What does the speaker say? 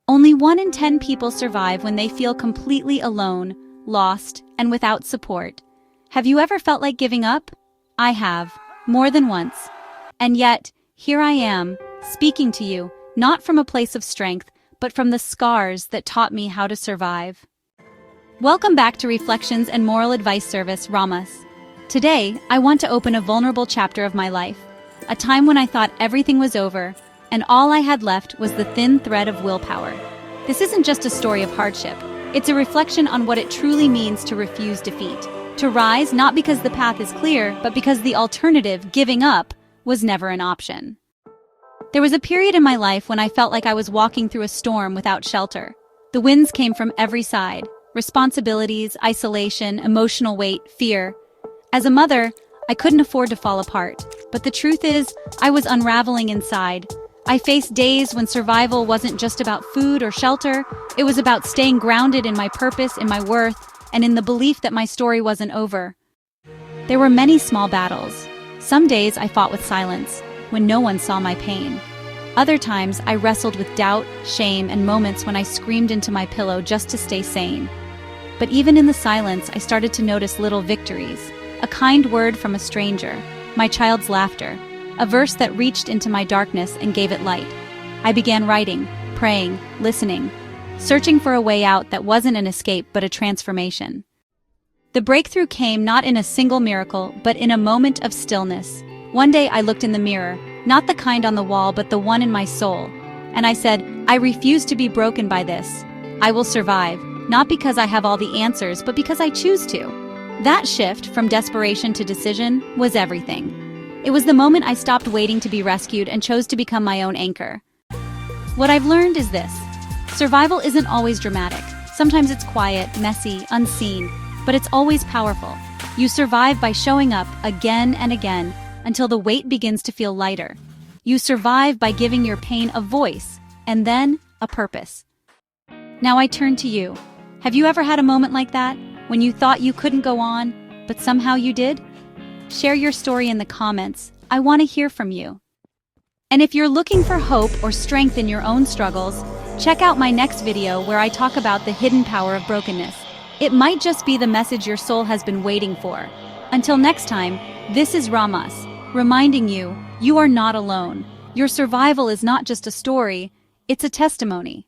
Only 1 in 10 people survive when they feel completely alone, lost, and without support. Have you ever felt like giving up? I have, more than once. And yet, here I am, speaking to you, not from a place of strength, but from the scars that taught me how to survive. Welcome back to Reflections and Moral Advice Service, Ramas. Today, I want to open a vulnerable chapter of my life, a time when I thought everything was over, and all I had left was the thin thread of willpower. This isn't just a story of hardship. It's a reflection on what it truly means to refuse defeat. To rise not because the path is clear, but because the alternative, giving up, was never an option. There was a period in my life when I felt like I was walking through a storm without shelter. The winds came from every side: responsibilities, isolation, emotional weight, fear. As a mother, I couldn't afford to fall apart. But the truth is, I was unraveling inside. I faced days when survival wasn't just about food or shelter. It was about staying grounded in my purpose, in my worth, and in the belief that my story wasn't over. There were many small battles. Some days I fought with silence, when no one saw my pain. Other times I wrestled with doubt, shame, and moments when I screamed into my pillow just to stay sane. But even in the silence, I started to notice little victories. A kind word from a stranger, my child's laughter, a verse that reached into my darkness and gave it light. I began writing, praying, listening, searching for a way out that wasn't an escape but a transformation. The breakthrough came not in a single miracle, but in a moment of stillness. One day I looked in the mirror, not the kind on the wall, but the one in my soul. And I said, I refuse to be broken by this. I will survive, not because I have all the answers, but because I choose to. That shift from desperation to decision was everything. It was the moment I stopped waiting to be rescued and chose to become my own anchor. What I've learned is this: survival isn't always dramatic. Sometimes it's quiet, messy, unseen, but it's always powerful. You survive by showing up again and again until the weight begins to feel lighter. You survive by giving your pain a voice and then a purpose. Now I turn to you. Have you ever had a moment like that, when you thought you couldn't go on, but somehow you did? Share your story in the comments. I want to hear from you. And if you're looking for hope or strength in your own struggles, check out my next video where I talk about the hidden power of brokenness. It might just be the message your soul has been waiting for. Until next time, this is Ramas, reminding you, you are not alone. Your survival is not just a story, it's a testimony.